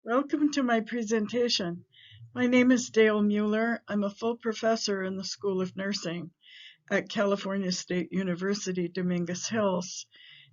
Welcome to my presentation. My name is DaleMueller. I'm a full professor in the School of Nursing at California State University, Dominguez Hills,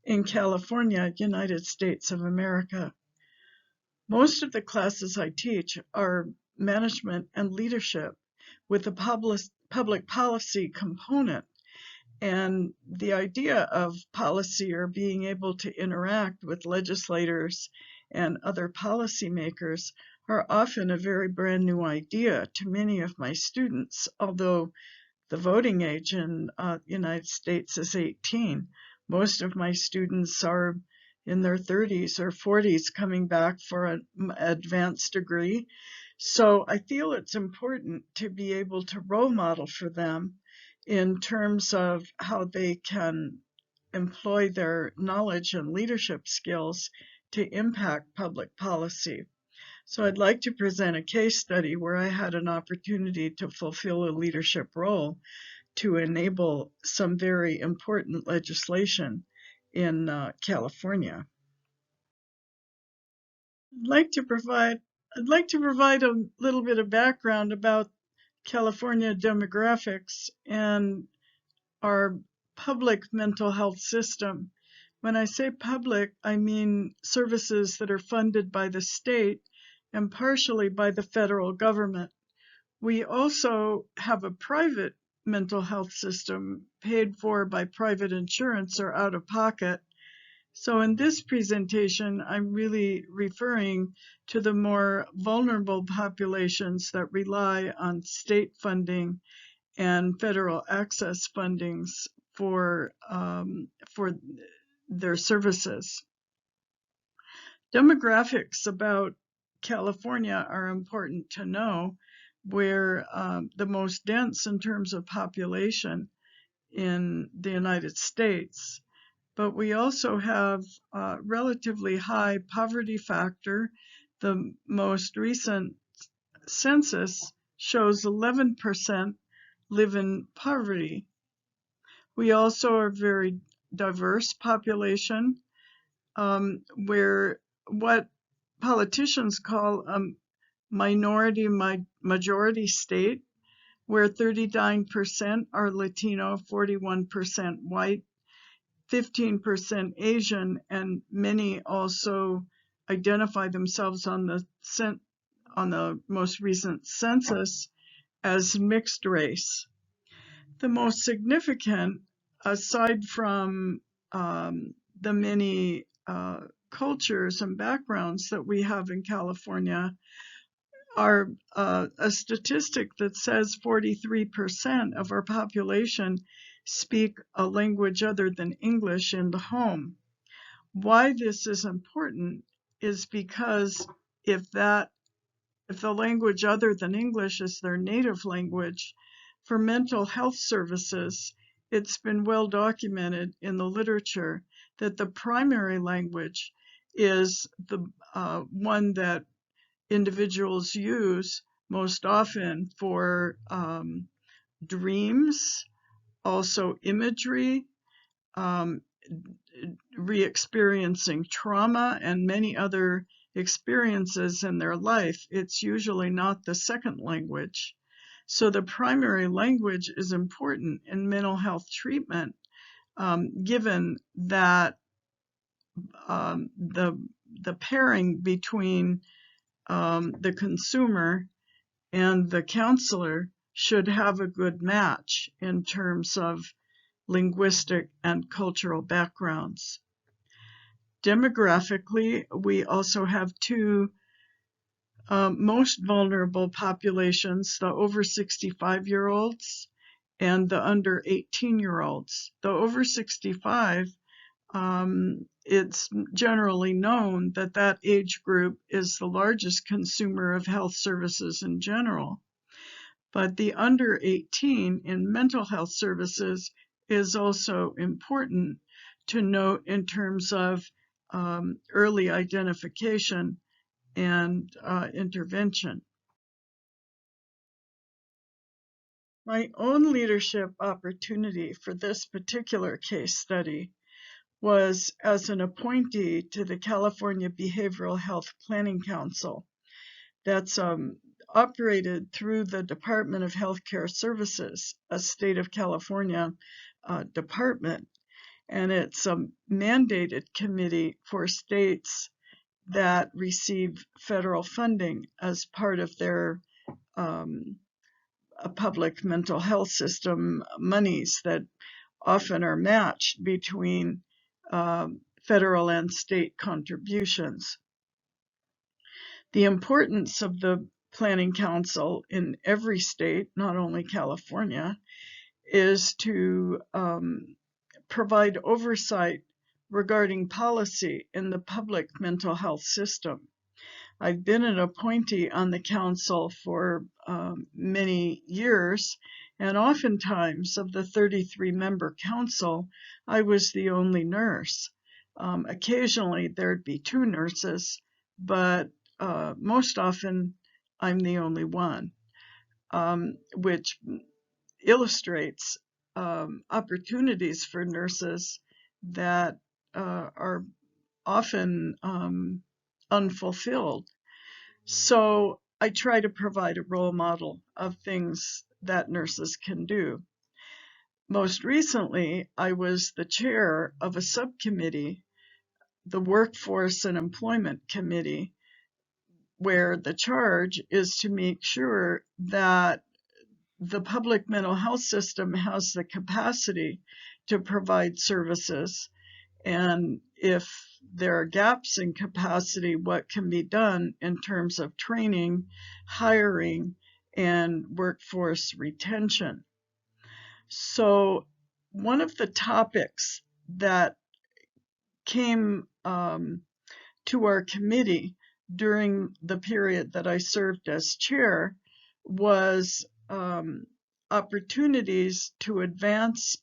in California, United States of America. Most of the classes I teach are management and leadership with a public policy component. And the idea of policy or being able to interact with legislators and other policymakers are often a very brand new idea to many of my students, although the voting age in the United States is 18. Most of my students are in their 30s or 40s coming back for an advanced degree. So I feel it's important to be able to role model for them in terms of how they can employ their knowledge and leadership skills to impact public policy. So I'd like to present a case study where I had an opportunity to fulfill a leadership role to enable some very important legislation in California. I'd like to provide a little bit of background about California demographics and our public mental health system. When I say public, I mean services that are funded by the state and partially by the federal government. We also have a private mental health system paid for by private insurance or out of pocket. So in this presentation, I'm really referring to the more vulnerable populations that rely on state funding and federal access fundings for their services. Demographics about California are important to know. We're the most dense in terms of population in the United States, but we also have a relatively high poverty factor. The most recent census shows 11% live in poverty. We also are a very diverse population, where what politicians call a minority majority state, where 39% are Latino, 41% white, 15% Asian, and many also identify themselves on the most recent census as mixed race. The most significant, aside from the many cultures and backgrounds that we have in California, are a statistic that says 43% of our population speak a language other than English in the home. Why this is important is because if the language other than English is their native language, for mental health services, it's been well documented in the literature that the primary language is the one that individuals use most often for dreams, also imagery, re-experiencing trauma, and many other experiences in their life. It's usually not the second language. So the primary language is important in mental health treatment, given that the pairing between the consumer and the counselor should have a good match in terms of linguistic and cultural backgrounds. Demographically, we also have two most vulnerable populations, the over 65-year-olds and the under 18-year-olds. The over 65, it's generally known that that age group is the largest consumer of health services in general. But the under 18 in mental health services is also important to note in terms of early identification and intervention. My own leadership opportunity for this particular case study was as an appointee to the California Behavioral Health Planning Council. That's operated through the Department of Healthcare Services, a state of California department. And it's a mandated committee for states that receive federal funding as part of their public mental health system monies that often are matched between federal and state contributions. The importance of the Planning Council in every state, not only California, is to provide oversight regarding policy in the public mental health system. I've been an appointee on the council for many years, and oftentimes of the 33-member council, I was the only nurse. Occasionally there'd be two nurses, but most often I'm the only one, which illustrates opportunities for nurses that are often unfulfilled. So I try to provide a role model of things that nurses can do. Most recently, I was the chair of a subcommittee, the Workforce and Employment Committee, where the charge is to make sure that the public mental health system has the capacity to provide services, and if there are gaps in capacity, what can be done in terms of training, hiring, and workforce retention. So one of the topics that came to our committee during the period that I served as chair was opportunities to advance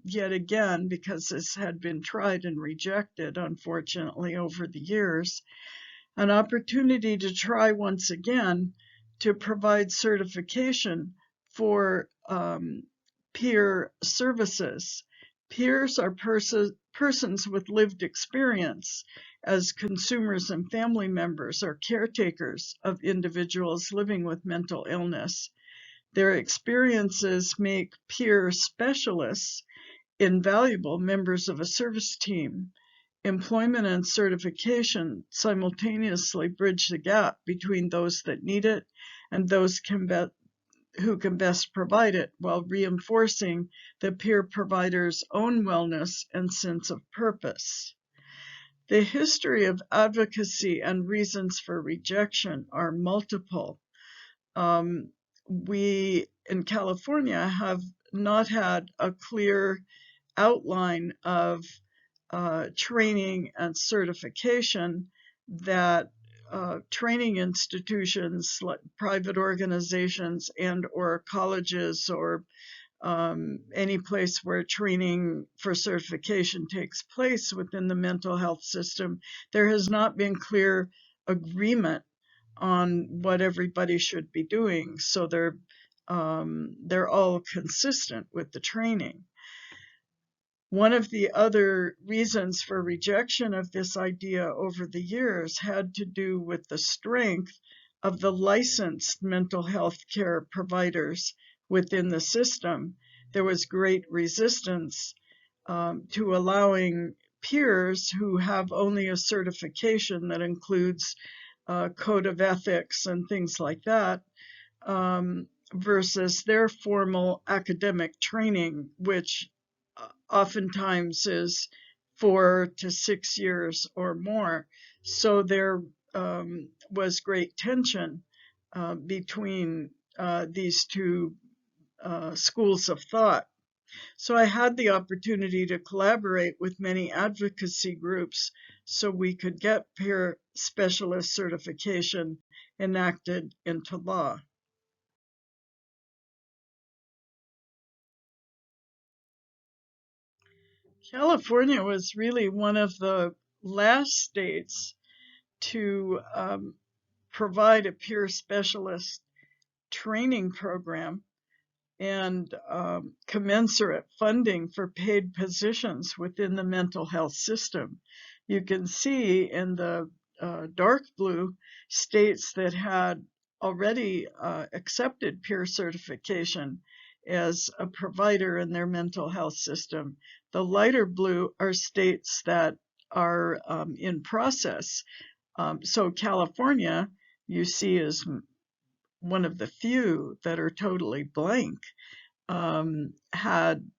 yet again, because this had been tried and rejected, unfortunately, over the years, an opportunity to try once again to provide certification for peer services. Peers are persons with lived experience as consumers and family members or caretakers of individuals living with mental illness. Their experiences make peer specialists invaluable members of a service team. Employment and certification simultaneously bridge the gap between those that need it and those who can best provide it, while reinforcing the peer provider's own wellness and sense of purpose. The history of advocacy and reasons for rejection are multiple. We in California have not had a clear outline of training and certification that training institutions, like private organizations and or colleges or any place where training for certification takes place within the mental health system, there has not been clear agreement on what everybody should be doing. So they're all consistent with the training. One of the other reasons for rejection of this idea over the years had to do with the strength of the licensed mental health care providers within the system. There was great resistance to allowing peers who have only a certification that includes code of ethics and things like that, versus their formal academic training, which oftentimes is 4 to 6 years or more. So there was great tension between these two schools of thought. So I had the opportunity to collaborate with many advocacy groups so we could get peer specialist certification enacted into law. California was really one of the last states to provide a peer specialist training program. and commensurate funding for paid positions within the mental health system. You can see in the dark blue states that had already accepted peer certification as a provider in their mental health system. The lighter blue are states that are in process. So California, you see, is one of the few that are totally blank. Had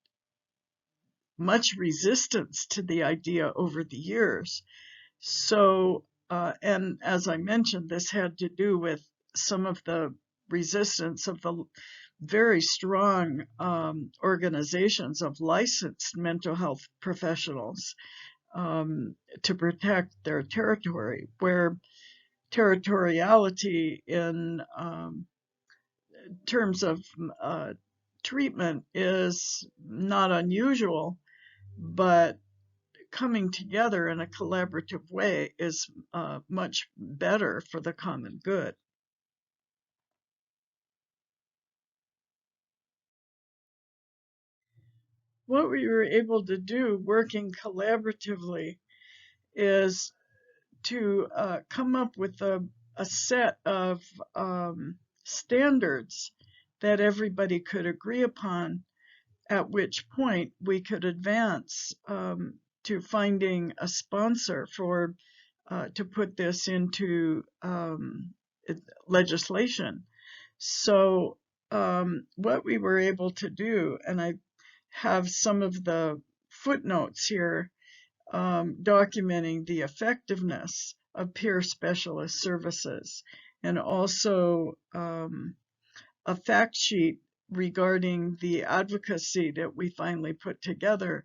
much resistance to the idea over the years. So, and as I mentioned, this had to do with some of the resistance of the very strong organizations of licensed mental health professionals to protect their territory, where territoriality in terms of treatment is not unusual, but coming together in a collaborative way is much better for the common good. What we were able to do working collaboratively is to come up with a set of standards that everybody could agree upon, at which point we could advance to finding a sponsor for to put this into legislation. So what we were able to do, and I have some of the footnotes here documenting the effectiveness of peer specialist services, and also a fact sheet regarding the advocacy that we finally put together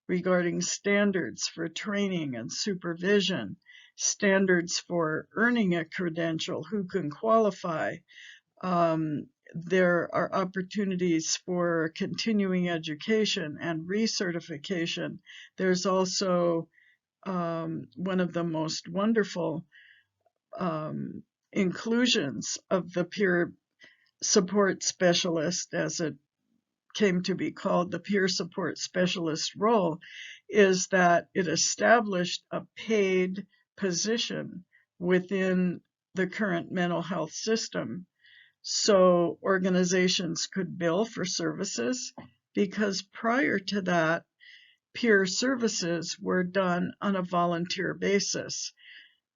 regarding standards for training and supervision, standards for earning a credential, who can qualify. There are opportunities for continuing education and recertification. There's also one of the most wonderful inclusions of the peer support specialist, as it came to be called, the peer support specialist role, is that it established a paid position within the current mental health system. So organizations could bill for services, because prior to that, peer services were done on a volunteer basis,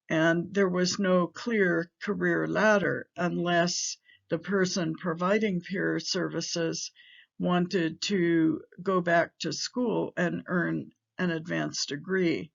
and there was no clear career ladder unless the person providing peer services wanted to go back to school and earn an advanced degree.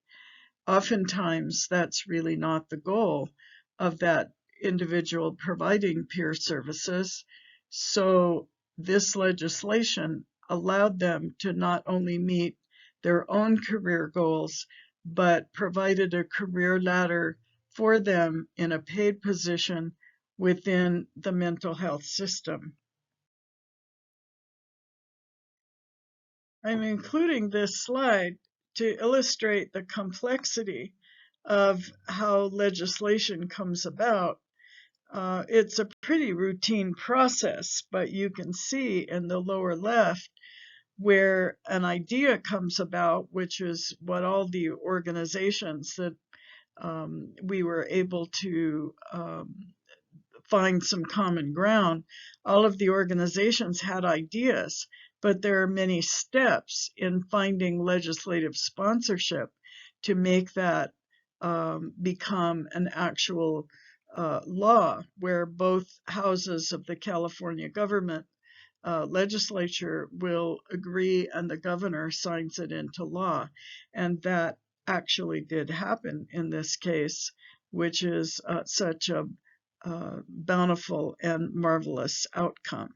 Oftentimes, that's really not the goal of that individual providing peer services. So this legislation allowed them to not only meet their own career goals, but provided a career ladder for them in a paid position within the mental health system. I'm including this slide to illustrate the complexity of how legislation comes about. It's a pretty routine process, but you can see in the lower left where an idea comes about, which is what all the organizations that we were able to find some common ground. All of the organizations had ideas, but there are many steps in finding legislative sponsorship to make that become an actual law, where both houses of the California government legislature will agree and the governor signs it into law. And that actually did happen in this case, which is such a bountiful and marvelous outcome.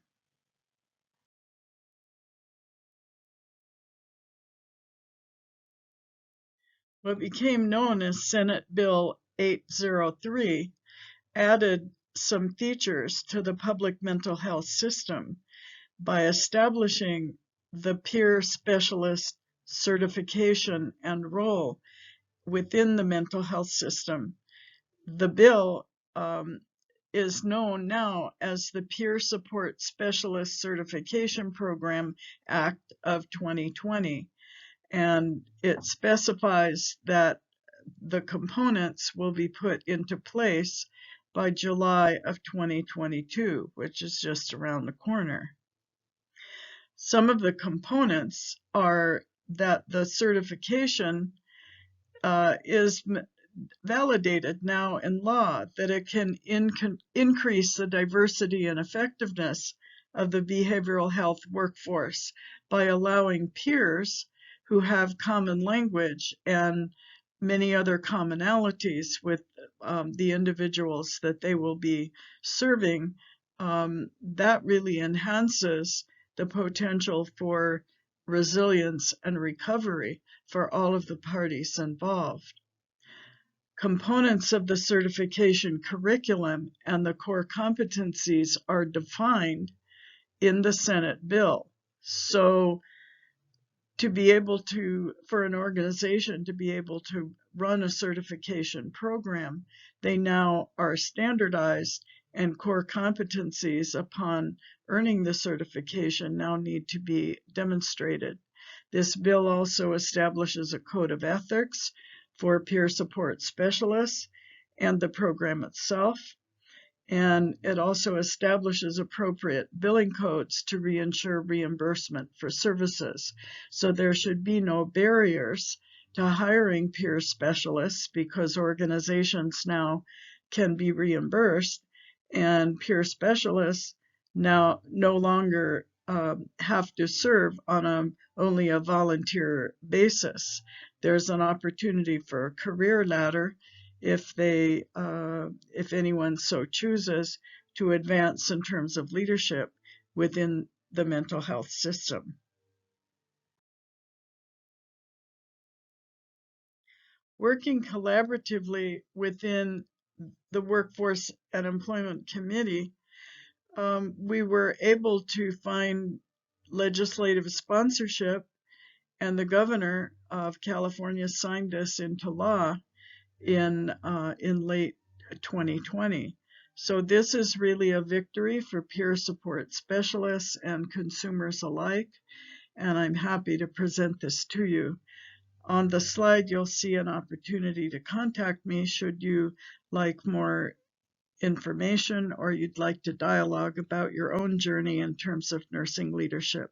What became known as Senate Bill 803 added some features to the public mental health system by establishing the peer specialist certification and role within the mental health system. The bill is known now as the Peer Support Specialist Certification Program Act of 2020. And it specifies that the components will be put into place by July of 2022, which is just around the corner. Some of the components are that the certification is validated now in law, that it can increase the diversity and effectiveness of the behavioral health workforce by allowing peers who have common language and many other commonalities with the individuals that they will be serving. That really enhances the potential for resilience and recovery for all of the parties involved. Components of the certification curriculum and the core competencies are defined in the Senate bill. So to be able to, for an organization to be able to run a certification program, they now are standardized, and core competencies upon earning the certification now need to be demonstrated. This bill also establishes a code of ethics for peer support specialists and the program itself. And it also establishes appropriate billing codes to ensure reimbursement for services. So there should be no barriers to hiring peer specialists, because organizations now can be reimbursed, and peer specialists now no longer have to serve on only a volunteer basis. There's an opportunity for a career ladder if anyone so chooses to advance in terms of leadership within the mental health system. Working collaboratively within the Workforce and Employment Committee, we were able to find legislative sponsorship, and the governor of California signed this into law in late 2020. So this is really a victory for peer support specialists and consumers alike, and I'm happy to present this to you. On the slide, you'll see an opportunity to contact me should you like more information or you'd like to dialogue about your own journey in terms of nursing leadership.